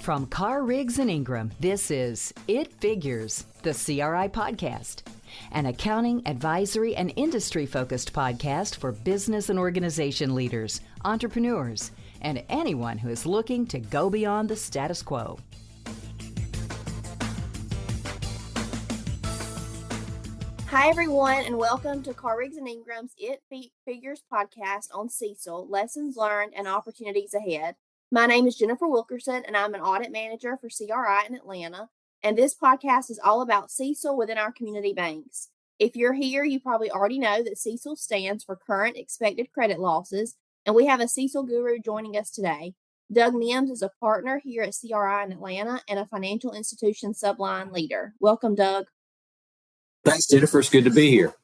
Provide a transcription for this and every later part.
From Carr, Riggs, and Ingram, this is It Figures, the CRI podcast, an accounting, advisory, and industry-focused podcast for business and organization leaders, entrepreneurs, and anyone who is looking to go beyond the status quo. Hi, everyone, and welcome to Carr, Riggs, and Ingram's It Figures podcast on CECL, Lessons Learned and Opportunities Ahead. My name is Jennifer Wilkerson, and I'm an audit manager for CRI in Atlanta, and this podcast is all about CECL within our community banks. If you're here, you probably already know that CECL stands for Current Expected Credit Losses, and we have a CECL guru joining us today. Doug Mims is a partner here at CRI in Atlanta and a financial institution subline leader. Welcome, Doug. Thanks, Jennifer. It's good to be here.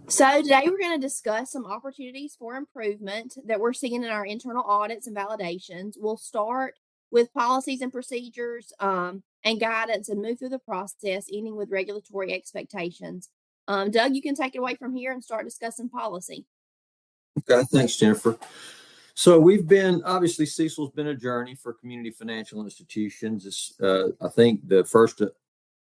So today we're going to discuss some opportunities for improvement that we're seeing in our internal audits and validations. We'll start with policies and procedures and guidance and move through the process, ending with regulatory expectations. Doug, you can take it away from here and start discussing policy. Okay, thanks, Jennifer. So we've been, obviously, CECL's been a journey for community financial institutions. I think the first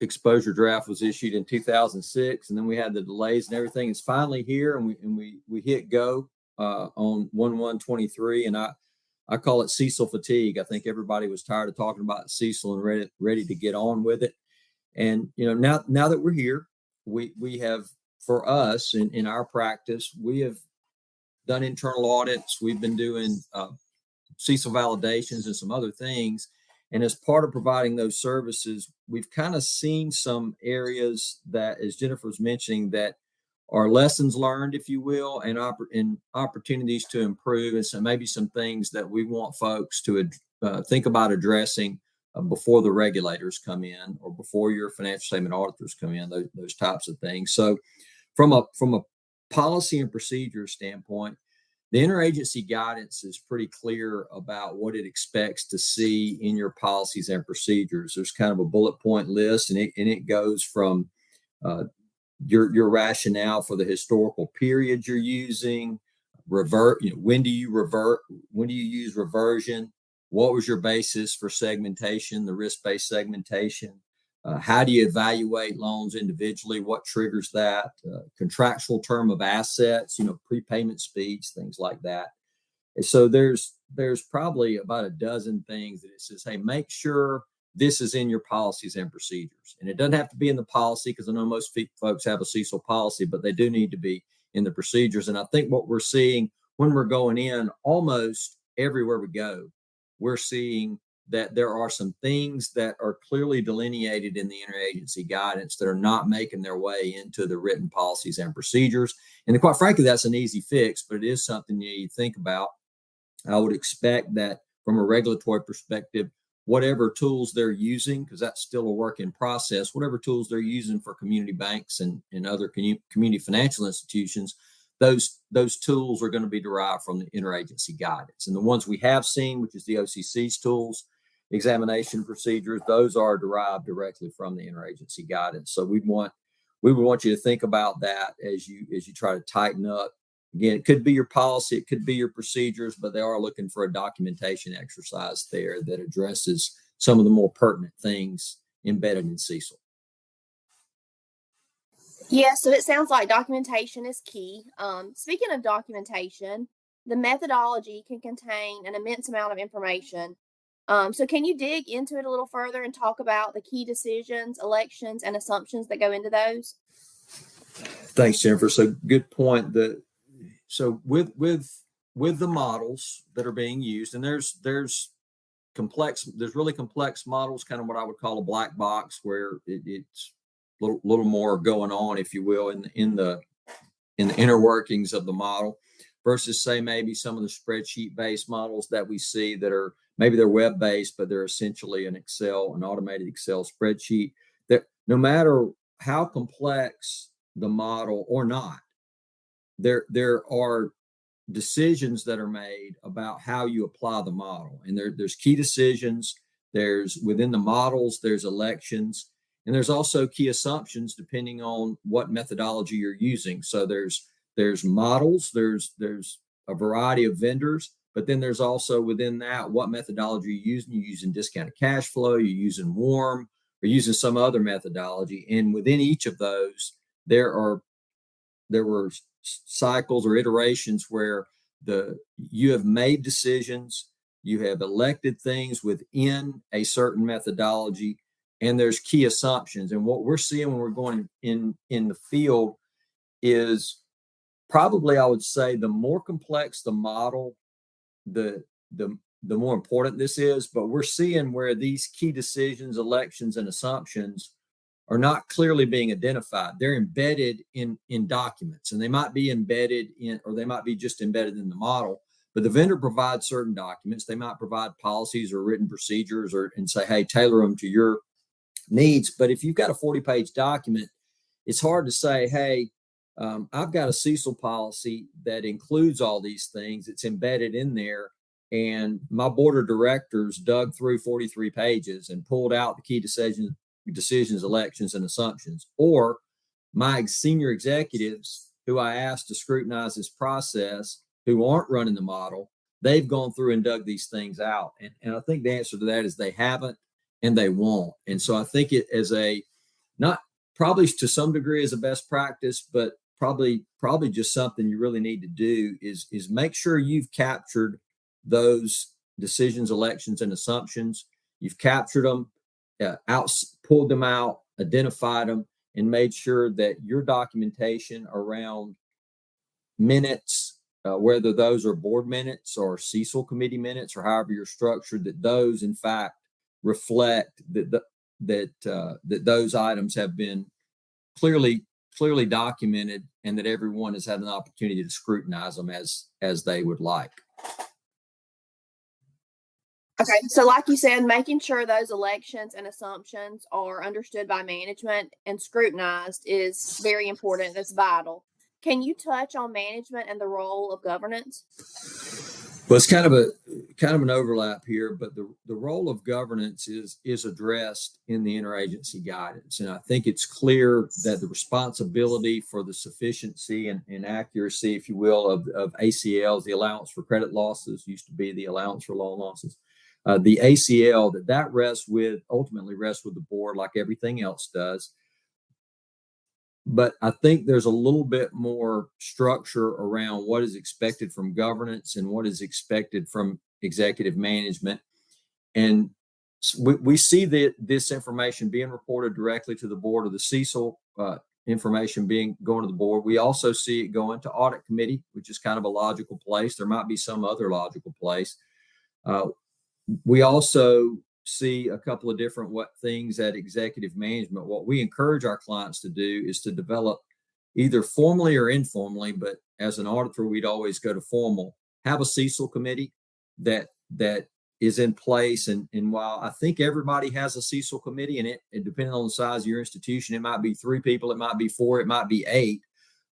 exposure draft was issued in 2006, and then we had the delays and everything. It's finally here, and we hit go on 1/1/23, and I call it CECL fatigue. I think everybody was tired of talking about CECL and ready to get on with it. And now that we're here, we have, for us in our practice, we have done internal audits. We've been doing CECL validations and some other things. And as part of providing those services, we've kind of seen some areas that, as Jennifer was mentioning, that are lessons learned, if you will, and opportunities to improve, and so maybe some things that we want folks to think about addressing before the regulators come in or before your financial statement auditors come in, those types of things. So from a policy and procedure standpoint, the interagency guidance is pretty clear about what it expects to see in your policies and procedures. There's kind of a bullet point list, and it goes from your rationale for the historical period you're using, when do you use reversion, what was your basis for segmentation, the risk-based segmentation, how do you evaluate loans individually? What triggers that? Contractual term of assets, prepayment speeds, things like that. And so there's probably about a dozen things that it says, hey, make sure this is in your policies and procedures. And it doesn't have to be in the policy, because I know most folks have a CECL policy, but they do need to be in the procedures. And I think what we're seeing when we're going in, almost everywhere we go, we're seeing that there are some things that are clearly delineated in the interagency guidance that are not making their way into the written policies and procedures. And quite frankly, that's an easy fix, but it is something you need to think about. I would expect that from a regulatory perspective, whatever tools they're using, because that's still a work in process, whatever tools they're using for community banks and other community financial institutions, those tools are going to be derived from the interagency guidance. And the ones we have seen, which is the OCC's tools, examination procedures, those are derived directly from the interagency guidance. So we would want you to think about that as you try to tighten up. Again, it could be your policy, it could be your procedures, but they are looking for a documentation exercise there that addresses some of the more pertinent things embedded in CECL. Yeah, so it sounds like documentation is key. Speaking of documentation, the methodology can contain an immense amount of information. So can you dig into it a little further and talk about the key decisions, elections, and assumptions that go into those? Thanks, Jennifer. So good point. So with the models that are being used, and there's really complex models, kind of what I would call a black box, where it's a little more going on, if you will, in the inner workings of the model, versus say maybe some of the spreadsheet-based models that we see that are maybe they're web-based, but they're essentially an automated Excel spreadsheet. That no matter how complex the model or not, there are decisions that are made about how you apply the model. And there's key decisions, there's within the models, there's elections, and there's also key assumptions depending on what methodology you're using. So there's models, there's a variety of vendors, But then there's also within that, what methodology are you using? You're using discounted cash flow, you're using warm, or using some other methodology. And within each of those, there were cycles or iterations where you have made decisions, you have elected things within a certain methodology, and there's key assumptions. And what we're seeing when we're going in the field is probably, I would say, the more complex the model, the more important this is. But we're seeing where these key decisions, elections, and assumptions are not clearly being identified. They're embedded in documents, and they might be embedded in, or they might be just embedded in the model. But the vendor provides certain documents. They might provide policies or written procedures, and say, hey, tailor them to your needs. But if you've got a 40-page document, it's hard to say, hey, I've got a CECL policy that includes all these things. It's embedded in there. And my board of directors dug through 43 pages and pulled out the key decisions, elections, and assumptions. Or my senior executives who I asked to scrutinize this process, who aren't running the model, they've gone through and dug these things out. And I think the answer to that is they haven't and they won't. And so I think it as not probably to some degree as a best practice, but probably just something you really need to do is make sure you've captured those decisions, elections, and assumptions. You've captured them, pulled them out, identified them, and made sure that your documentation around minutes, whether those are board minutes or CECL committee minutes or however you're structured, that those in fact reflect that those items have been clearly documented, and that everyone has had an opportunity to scrutinize them as they would like. Okay, so like you said, making sure those elections and assumptions are understood by management and scrutinized is very important. That's vital. Can you touch on management and the role of governance? Well, it's kind of an overlap here, but the role of governance is addressed in the interagency guidance. And I think it's clear that the responsibility for the sufficiency and accuracy, if you will, of ACLs, the allowance for credit losses, used to be the allowance for loan losses, the ACL, that ultimately rests with the board like everything else does. But I think there's a little bit more structure around what is expected from governance and what is expected from executive management. And we see that this information being reported directly to the board, or the CECL information going to the board. We also see it going to audit committee, which is kind of a logical place. There might be some other logical place. We also see a couple of different things at executive management. What we encourage our clients to do is to develop, either formally or informally, but as an auditor, we'd always go to formal, have a CECL committee that is in place. And while I think everybody has a CECL committee, and it depending on the size of your institution, it might be 3 people, it might be 4, it might be 8,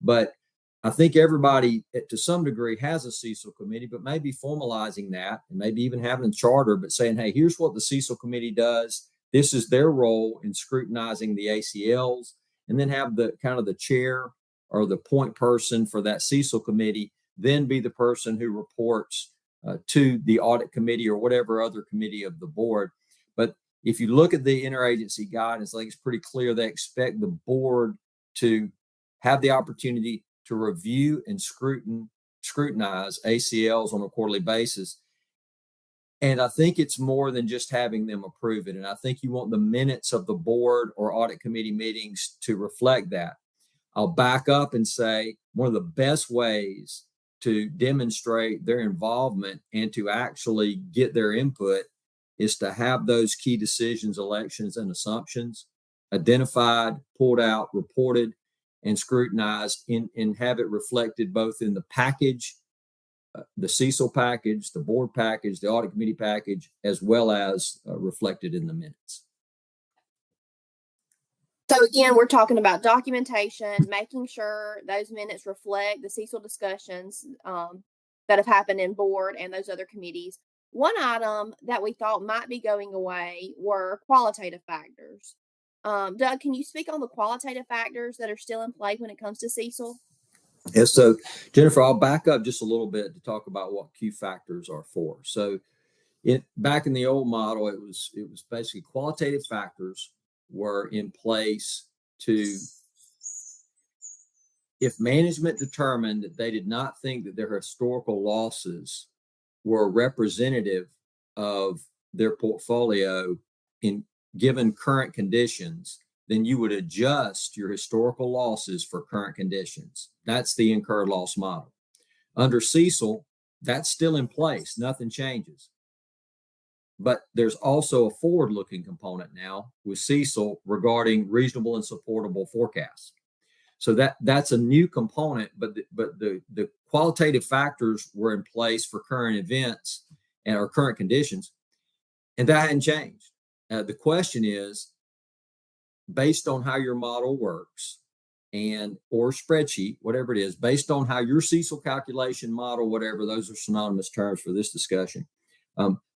but I think everybody to some degree has a CECL committee, but maybe formalizing that, and maybe even having a charter, but saying, hey, here's what the CECL committee does. This is their role in scrutinizing the ACLs, and then have the kind of the chair or the point person for that CECL committee, then be the person who reports to the audit committee or whatever other committee of the board. But if you look at the interagency guidance, I think it's pretty clear they expect the board to have the opportunity to review and scrutinize ACLs on a quarterly basis. And I think it's more than just having them approve it. And I think you want the minutes of the board or audit committee meetings to reflect that. I'll back up and say one of the best ways to demonstrate their involvement and to actually get their input is to have those key decisions, elections, and assumptions identified, pulled out, reported, and scrutinized, and have it reflected both in the package, the CECL package, the board package, the audit committee package, as well as reflected in the minutes. So again, we're talking about documentation, making sure those minutes reflect the CECL discussions that have happened in board and those other committees. One item that we thought might be going away were qualitative factors. Doug, can you speak on the qualitative factors that are still in play when it comes to CECL? And so, Jennifer, I'll back up just a little bit to talk about what Q factors are for. So, back in the old model, it was basically qualitative factors were in place to, if management determined that they did not think that their historical losses were representative of their portfolio in given current conditions, then you would adjust your historical losses for current conditions. That's the incurred loss model. Under CECL, that's still in place. Nothing changes. But there's also a forward-looking component now with CECL regarding reasonable and supportable forecasts. So that's a new component, but the qualitative factors were in place for current events and our current conditions, and that hadn't changed. The question is, based on how your model works and or spreadsheet, whatever it is, based on how your CECL calculation model, whatever, those are synonymous terms for this discussion.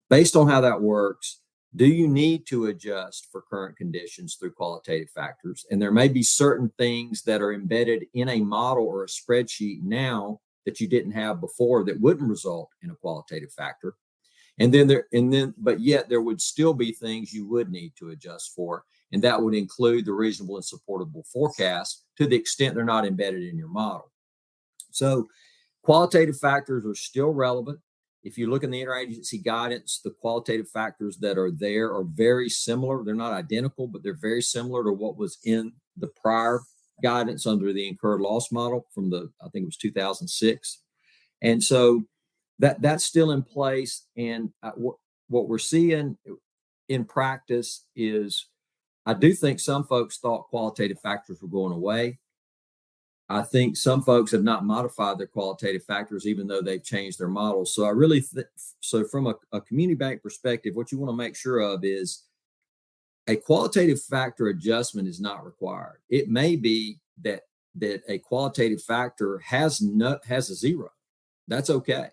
Based on how that works, do you need to adjust for current conditions through qualitative factors? And there may be certain things that are embedded in a model or a spreadsheet now that you didn't have before that wouldn't result in a qualitative factor. But yet there would still be things you would need to adjust for. And that would include the reasonable and supportable forecast to the extent they're not embedded in your model. So qualitative factors are still relevant. If you look in the interagency guidance, the qualitative factors that are there are very similar. They're not identical, but they're very similar to what was in the prior guidance under the incurred loss model from I think it was 2006. And so that's still in place. And what we're seeing in practice is, I do think some folks thought qualitative factors were going away. I think some folks have not modified their qualitative factors, even though they've changed their models. So I really, so from a community bank perspective, what you want to make sure of is a qualitative factor adjustment is not required. It may be that a qualitative factor has a zero. That's okay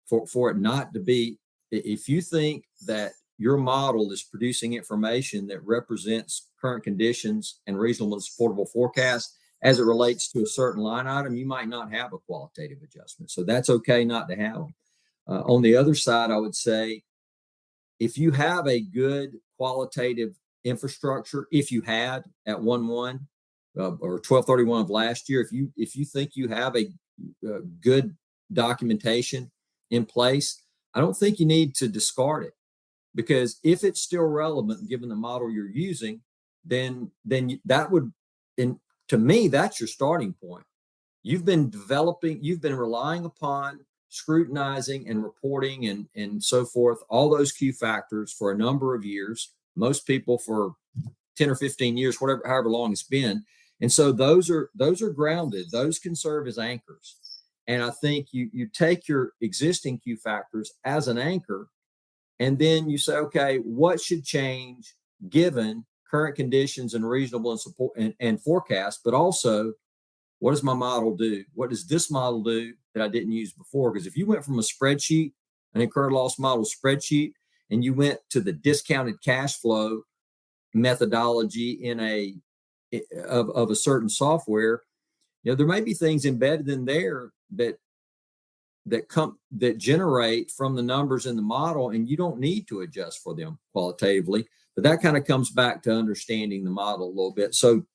for it not to be. If you think that your model is producing information that represents current conditions and reasonable and supportable forecasts as it relates to a certain line item, you might not have a qualitative adjustment. So that's okay not to have them. On the other side, I would say, if you have a good qualitative infrastructure, if you had at 1/1 or 12/31 of last year, if you think you have a good documentation in place, I don't think you need to discard it, because if it's still relevant given the model you're using, then that would, to me, that's your starting point. You've been relying upon scrutinizing and reporting and so forth, all those Q factors for a number of years, most people for 10 or 15 years, however long it's been. And so those are grounded, those can serve as anchors. And I think you take your existing Q factors as an anchor, and then you say, okay, what should change given current conditions and reasonable and support and forecast, but also, what does my model do? What does this model do that I didn't use before? Because if you went from a spreadsheet, an incurred loss model spreadsheet, and you went to the discounted cash flow methodology of a certain software, there may be things embedded in there that generate from the numbers in the model, and you don't need to adjust for them qualitatively. But that kind of comes back to understanding the model a little bit. So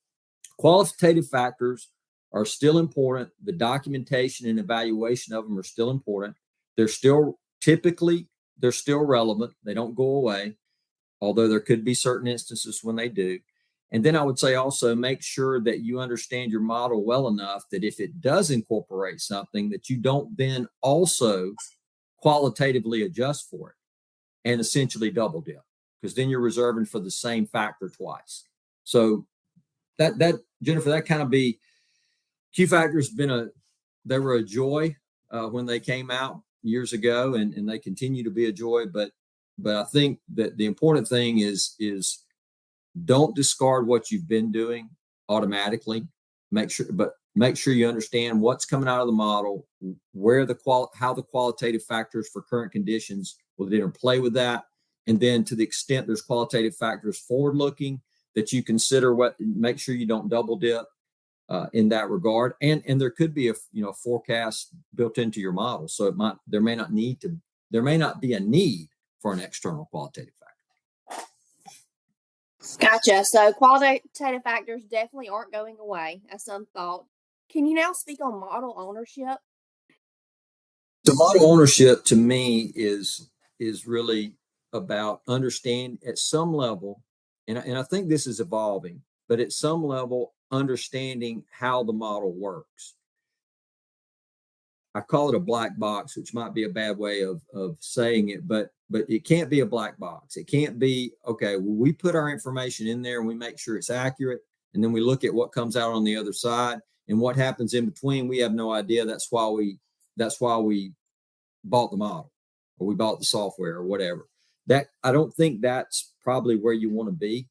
qualitative factors are still important. The documentation and evaluation of them are still important. They're still relevant. They don't go away, although there could be certain instances when they do. And then I would say also make sure that you understand your model well enough that if it does incorporate something, that you don't then also qualitatively adjust for it and essentially double dip, because then you're reserving for the same factor twice. So that Jennifer, that kind of be Q factors they were a joy when they came out years ago, and they continue to be a joy. But I think that the important thing is don't discard what you've been doing automatically. Make sure you understand what's coming out of the model, how the qualitative factors for current conditions will interplay with that. And then to the extent there's qualitative factors forward looking that you consider, make sure you don't double dip. in that regard. And there could be a forecast built into your model. So there may not be a need for an external qualitative factor. Gotcha. So qualitative factors definitely aren't going away, as some thought. Can you now speak on model ownership? The model ownership to me is really about understanding at some level, and I think this is evolving, but at some level, understanding how the model works. I call it a black box, which might be a bad way of saying it, but it can't be a black box. It can't be, okay, well, we put our information in there and we make sure it's accurate, and then we look at what comes out on the other side, and what happens in between, we have no idea. That's why we bought the model, or we bought the software, or whatever. That, I don't think that's probably where you want to be.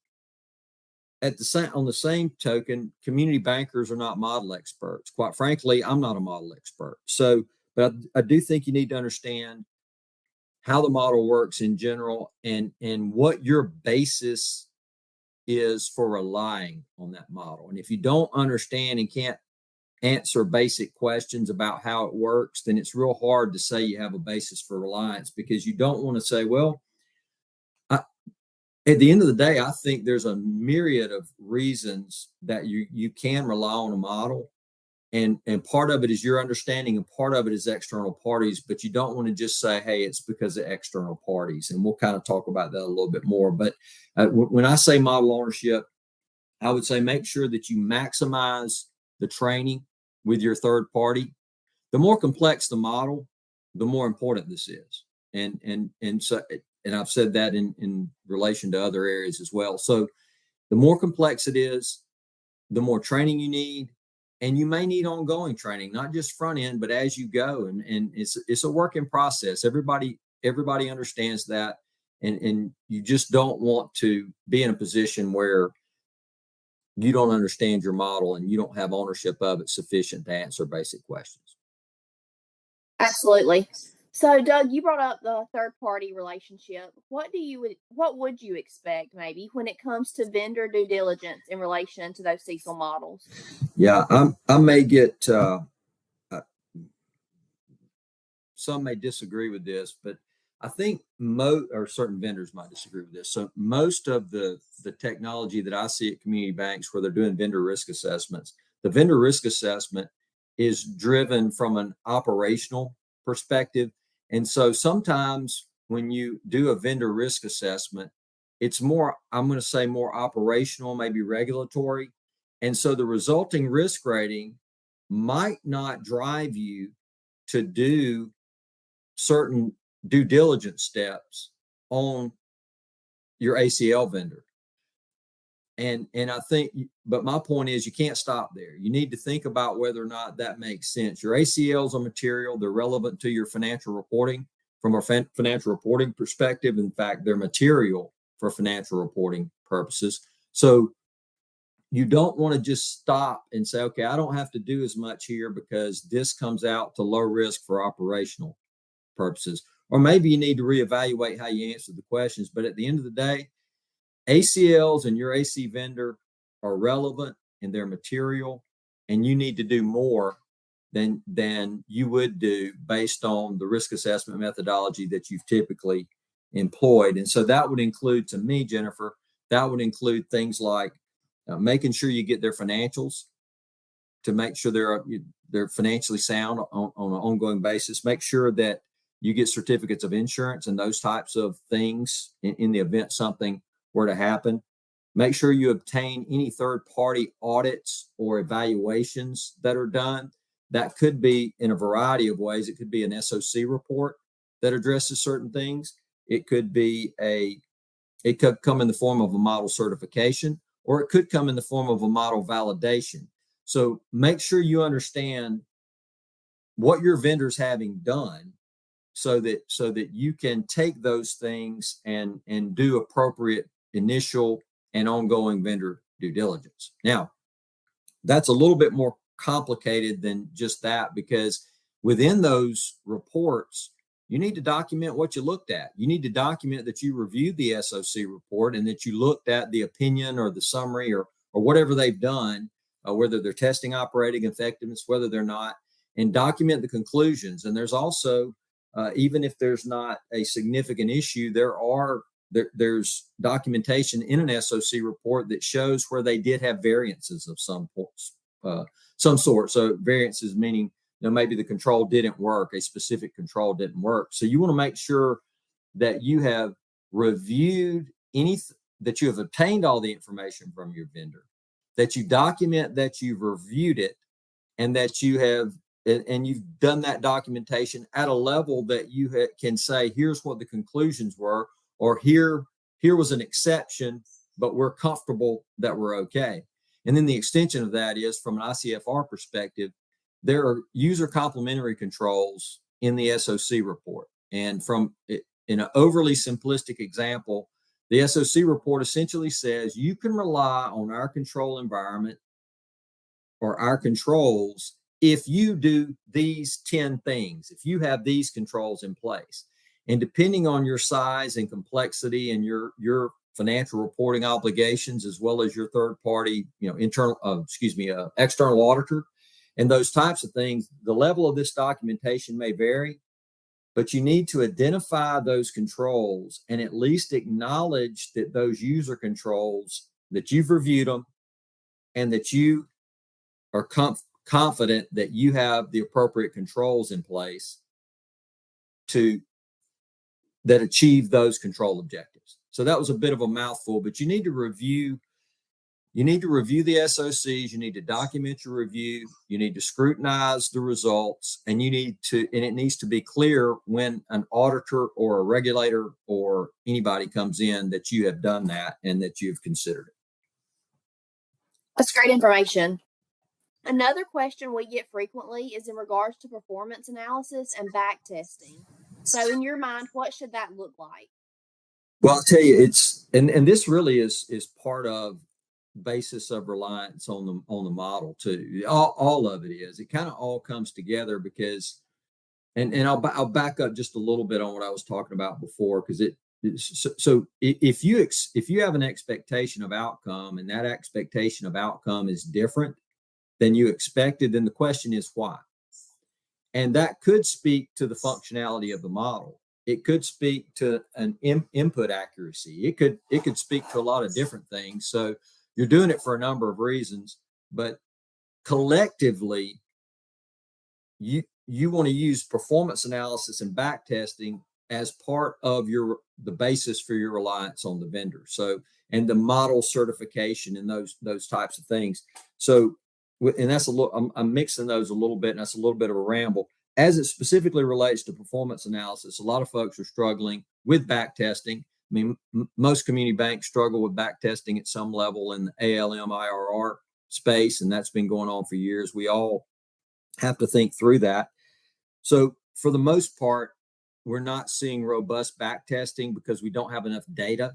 On the same token, community bankers are not model experts. Quite frankly, I'm not a model expert. So, but I do think you need to understand how the model works in general, and what your basis is for relying on that model. And if you don't understand and can't answer basic questions about how it works, then it's real hard to say you have a basis for reliance, because you don't want to say, well, at the end of the day, I think there's a myriad of reasons that you can rely on a model, and part of it is your understanding, and part of it is external parties. But you don't want to just say, hey, it's because of external parties, and we'll kind of talk about that a little bit more. But when I say model ownership, I would say make sure that you maximize the training with your third party. The more complex the model, the more important this is, and I've said that in relation to other areas as well. So the more complex it is, the more training you need, and you may need ongoing training, not just front end, but as you go. And it's a work in process. Everybody understands that, and you just don't want to be in a position where you don't understand your model and you don't have ownership of it sufficient to answer basic questions. Absolutely. So, Doug, you brought up the third-party relationship. What would you expect maybe when it comes to vendor due diligence in relation to those CECL models? Yeah, I may get some may disagree with this, but I think certain vendors might disagree with this. So most of the technology that I see at community banks where they're doing vendor risk assessments, the vendor risk assessment is driven from an operational perspective. And so sometimes when you do a vendor risk assessment, it's more, I'm going to say more operational, maybe regulatory. And so the resulting risk rating might not drive you to do certain due diligence steps on your ACL vendor. And I think, but my point is, you can't stop there. You need to think about whether or not that makes sense. Your ACLs are material. They're relevant to your financial reporting from a financial reporting perspective. In fact, they're material for financial reporting purposes. So you don't want to just stop and say, okay, I don't have to do as much here because this comes out to low risk for operational purposes. Or maybe you need to reevaluate how you answer the questions. But at the end of the day, ACLs and your AC vendor are relevant and they're material, and you need to do more than you would do based on the risk assessment methodology that you've typically employed. And so that would include, to me, Jennifer, that would include things like making sure you get their financials to make sure they're financially sound on an ongoing basis. Make sure that you get certificates of insurance and those types of things in the event something were to happen. Make sure you obtain any third-party audits or evaluations that are done. That could be in a variety of ways. It could be an SOC report that addresses certain things. It could come in the form of a model certification, or it could come in the form of a model validation. So make sure you understand what your vendor's having done so that you can take those things and do appropriate initial and ongoing vendor due diligence. Now, that's a little bit more complicated than just that, because within those reports, you need to document what you looked at. You need to document that you reviewed the SOC report and that you looked at the opinion or the summary or whatever they've done whether they're testing operating effectiveness, whether they're not, and document the conclusions. And there's also, even if there's not a significant issue, there's documentation in an SOC report that shows where they did have variances of some sort. So variances meaning, maybe the control didn't work, a specific control didn't work. So you want to make sure that you have reviewed that you have obtained all the information from your vendor, that you document that you've reviewed it, and that you have, and you've done that documentation at a level that you can say, here's what the conclusions were, or here was an exception, but we're comfortable that we're okay. And then the extension of that is, from an ICFR perspective, there are user complementary controls in the SOC report. And in an overly simplistic example, the SOC report essentially says you can rely on our control environment or our controls if you do these 10 things, if you have these controls in place. And depending on your size and complexity and your financial reporting obligations, as well as your third party, external auditor, and those types of things, the level of this documentation may vary, but you need to identify those controls and at least acknowledge that those user controls, that you've reviewed them and that you are confident that you have the appropriate controls in place that achieve those control objectives. So that was a bit of a mouthful, but you need to review the SOCs, you need to document your review, you need to scrutinize the results, and it needs to be clear when an auditor or a regulator or anybody comes in that you have done that and that you've considered it. That's great information. Another question we get frequently is in regards to performance analysis and back testing. So in your mind, what should that look like? Well, I'll tell you, and this really is part of basis of reliance on the model too. All of it is. It kind of all comes together because, and I'll back up just a little bit on what I was talking about before, because so if you have an expectation of outcome and that expectation of outcome is different than you expected, then the question is why. And that could speak to the functionality of the model. It could speak to an input accuracy. It could speak to a lot of different things. So you're doing it for a number of reasons, but collectively, you want to use performance analysis and back testing as part of the basis for your reliance on the vendor. So, and the model certification and those types of things. So, and that's I'm mixing those a little bit, and that's a little bit of a ramble. As it specifically relates to performance analysis, a lot of folks are struggling with back testing. I mean, most community banks struggle with back testing at some level in the ALM IRR space, and that's been going on for years. We all have to think through that. So for the most part, we're not seeing robust back testing because we don't have enough data.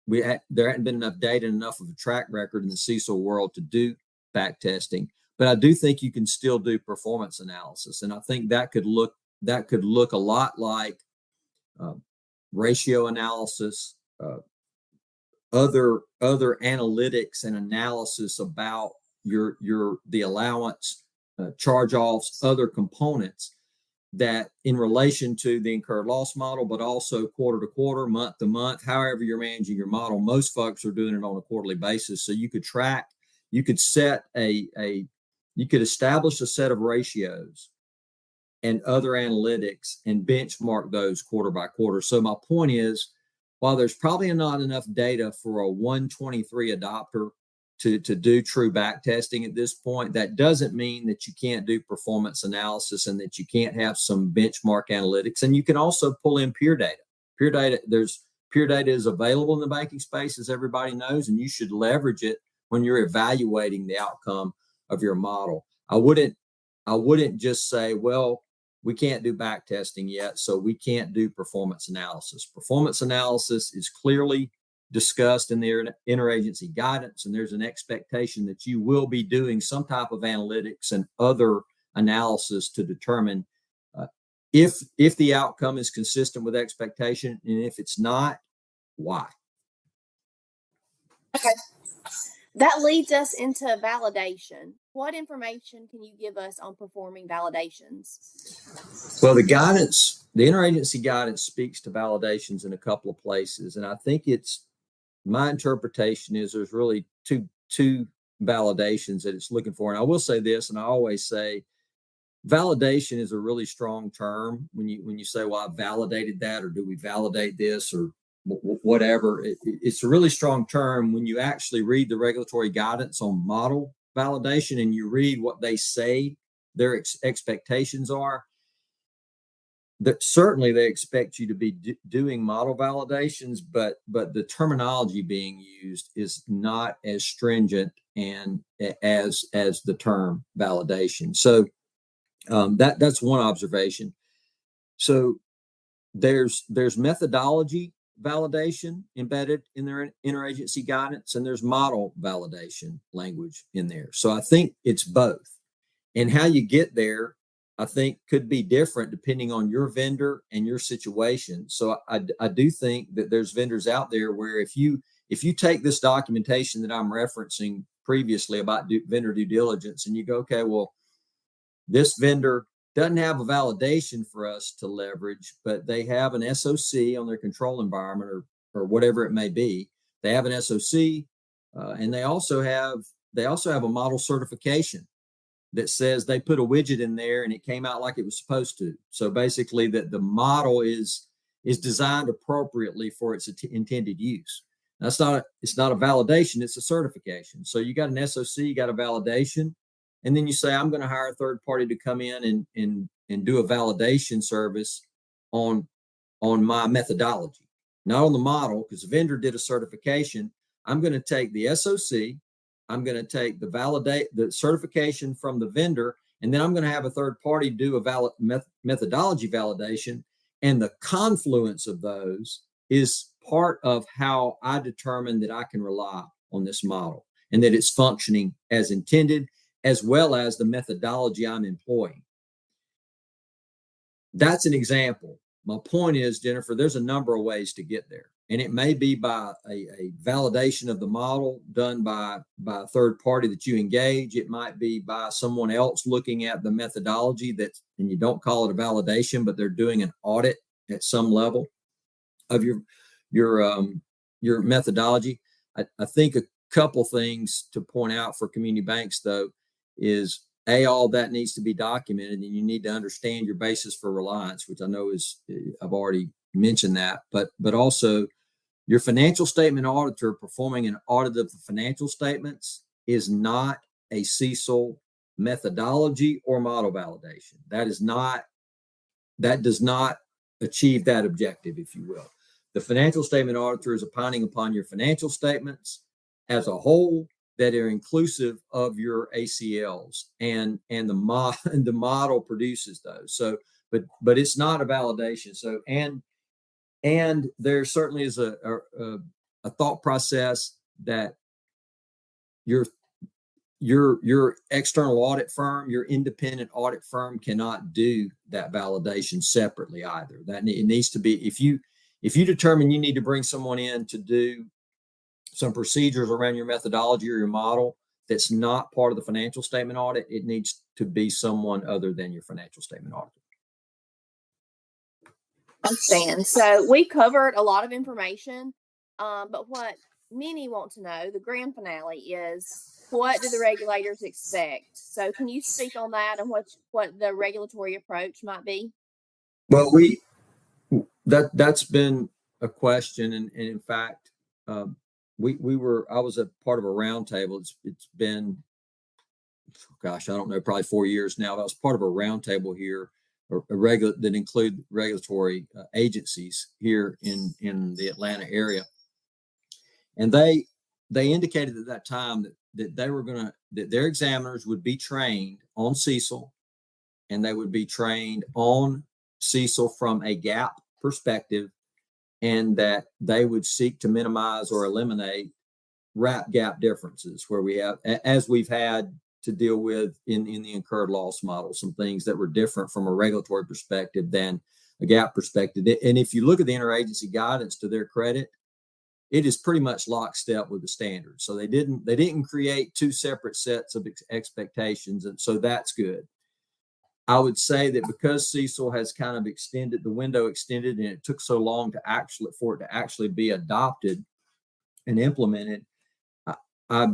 There hadn't been enough data and enough of a track record in the CECL world to do back testing. But I do think you can still do performance analysis, and I think that could look a lot like ratio analysis, other analytics and analysis about the allowance, charge-offs, other components that in relation to the incurred loss model, but also quarter to quarter, month to month, however you're managing your model. Most folks are doing it on a quarterly basis, so you could track. You could you could establish a set of ratios and other analytics and benchmark those quarter by quarter. So my point is, while there's probably not enough data for a 123 adopter to do true back testing at this point, that doesn't mean that you can't do performance analysis and that you can't have some benchmark analytics. And you can also pull in peer data. Peer data is available in the banking space, as everybody knows, and you should leverage it when you're evaluating the outcome of your model. I wouldn't just say, well, we can't do back testing yet, so we can't do performance analysis. Performance analysis is clearly discussed in the interagency guidance, and there's an expectation that you will be doing some type of analytics and other analysis to determine if the outcome is consistent with expectation, and if it's not, why. Okay. That leads us into validation. What information can you give us on performing validations? Well, the interagency guidance speaks to validations in a couple of places. And I think my interpretation is there's really two validations that it's looking for. And I will say this, and I always say, validation is a really strong term when you say, well, I validated that, or do we validate this, or whatever. It's a really strong term when you actually read the regulatory guidance on model validation and you read what they say their expectations are. That certainly they expect you to be doing model validations, but the terminology being used is not as stringent and as the term validation. So that's one observation. So there's methodology validation embedded in their interagency guidance, and there's model validation language in there. So I think it's both. And how you get there, I think, could be different depending on your vendor and your situation. So I do think that there's vendors out there where if you take this documentation that I'm referencing previously about vendor due diligence, and you go, okay, well, this vendor doesn't have a validation for us to leverage, but they have an SOC on their control environment or whatever it may be. They have an SOC, and they also have a model certification that says they put a widget in there and it came out like it was supposed to. So basically, that the model is designed appropriately for its intended use. It's not a validation; it's a certification. So you got an SOC, you got a validation. And then you say, I'm going to hire a third party to come in and do a validation service on my methodology, not on the model, because the vendor did a certification. I'm going to take the SOC, I'm going to take the certification from the vendor, and then I'm going to have a third party do a methodology validation. And the confluence of those is part of how I determine that I can rely on this model and that it's functioning as intended, as well as the methodology I'm employing. That's an example. My point is, Jennifer, there's a number of ways to get there. And it may be by a validation of the model done by a third party that you engage. It might be by someone else looking at the methodology and you don't call it a validation, but they're doing an audit at some level of your methodology. I think a couple things to point out for community banks, though, is all that needs to be documented, and you need to understand your basis for reliance, which I know I've already mentioned that, but also your financial statement auditor performing an audit of the financial statements is not a CECL methodology or model validation. That does not achieve that objective, if you will. The financial statement auditor is opining upon your financial statements as a whole that are inclusive of your ACLs, and the model produces those. So, but it's not a validation. So, and there certainly is a thought process that your external audit firm, your independent audit firm, cannot do that validation separately either. That it needs to be, if you determine you need to bring someone in to do some procedures around your methodology or your model that's not part of the financial statement audit, it needs to be someone other than your financial statement auditor. Understand. So we covered a lot of information, but what many want to know, the grand finale, is what do the regulators expect? So can you speak on that and what the regulatory approach might be? Well, that's been a question, and in fact, I was a part of a roundtable. It's been, gosh, I don't know, probably 4 years now. I was part of a roundtable here, that include regulatory agencies here in the Atlanta area, and they indicated at that time that that their examiners would be trained on CECL, and they would be trained on CECL from a GAAP perspective, and that they would seek to minimize or eliminate wrap gap differences where we've had to deal with in the incurred loss model, some things that were different from a regulatory perspective than a GAAP perspective. And if you look at the interagency guidance, to their credit, it is pretty much lockstep with the standards. So they didn't create two separate sets of expectations, and so that's good. I would say that because CECL has kind of extended the window, and it took so long for it to actually be adopted and implemented. I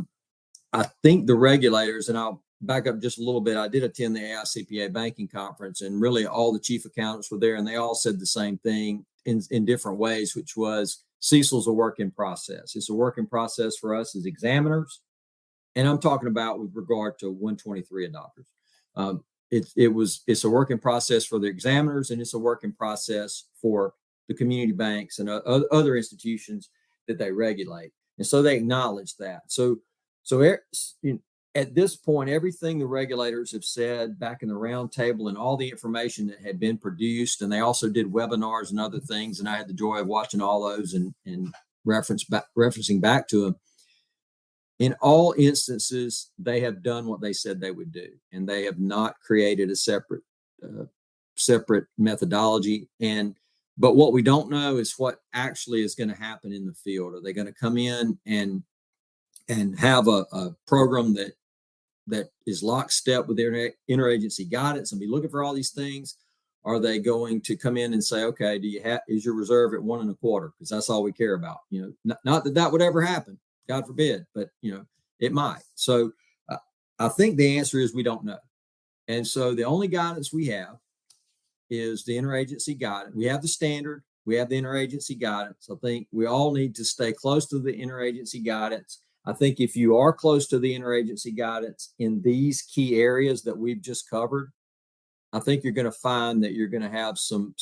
think the regulators, and I'll back up just a little bit. I did attend the AICPA banking conference, and really all the chief accountants were there, and they all said the same thing in different ways, which was CECL is a work in process. It's a work in process for us as examiners, and I'm talking about with regard to 123 adopters. It's a work in process for the examiners, and it's a work in process for the community banks and other institutions that they regulate. And so they acknowledge that. So at this point, everything the regulators have said back in the roundtable and all the information that had been produced, and they also did webinars and other things, and I had the joy of watching all those and referencing back to them. In all instances, they have done what they said they would do, and they have not created a separate methodology. But what we don't know is what actually is going to happen in the field. Are they going to come in and have a program that is lockstep with their interagency guidance and be looking for all these things? Are they going to come in and say, okay, is your reserve at 1 1/4? Because that's all we care about. Not that would ever happen, God forbid, but it might. So I think the answer is we don't know. And so the only guidance we have is the interagency guidance. We have the standard, we have the interagency guidance. I think we all need to stay close to the interagency guidance. I think if you are close to the interagency guidance in these key areas that we've just covered, I think you're going to find that you're going to have some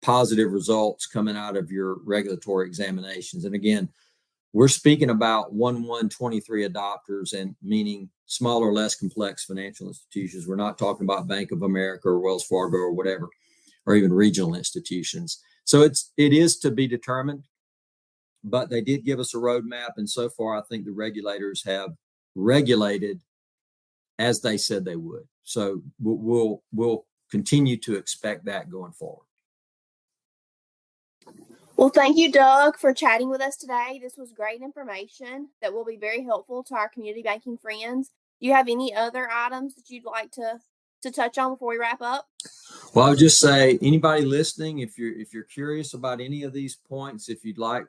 positive results coming out of your regulatory examinations. And again, we're speaking about 1/1/23 adopters, and meaning smaller, less complex financial institutions. We're not talking about Bank of America or Wells Fargo or whatever, or even regional institutions. So it is to be determined, but they did give us a roadmap. And so far, I think the regulators have regulated as they said they would. So we'll continue to expect that going forward. Well, thank you, Doug, for chatting with us today. This was great information that will be very helpful to our community banking friends. Do you have any other items that you'd like to touch on before we wrap up? Well, I would just say, anybody listening, if you're curious about any of these points, if you'd like,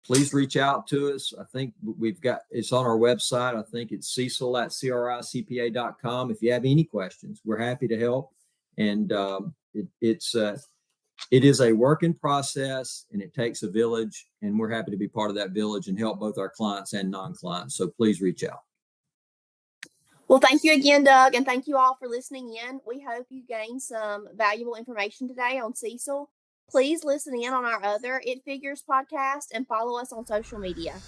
please reach out to us. I think it's on our website. I think it's CECL@CRICPA.com. If you have any questions, we're happy to help. And it is a work in process, and it takes a village, and we're happy to be part of that village and help both our clients and non-clients. So please reach out. Well, thank you again, Doug, and thank you all for listening in. We hope you gained some valuable information today on CECL. Please listen in on our other It Figures podcast and follow us on social media.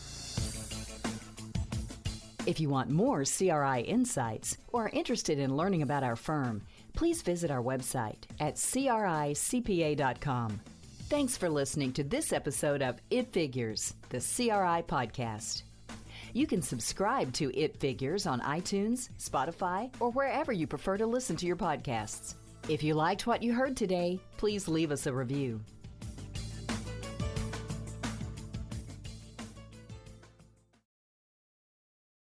If you want more CRI insights or are interested in learning about our firm, please visit our website at CRICPA.com. Thanks for listening to this episode of It Figures, the CRI podcast. You can subscribe to It Figures on iTunes, Spotify, or wherever you prefer to listen to your podcasts. If you liked what you heard today, please leave us a review.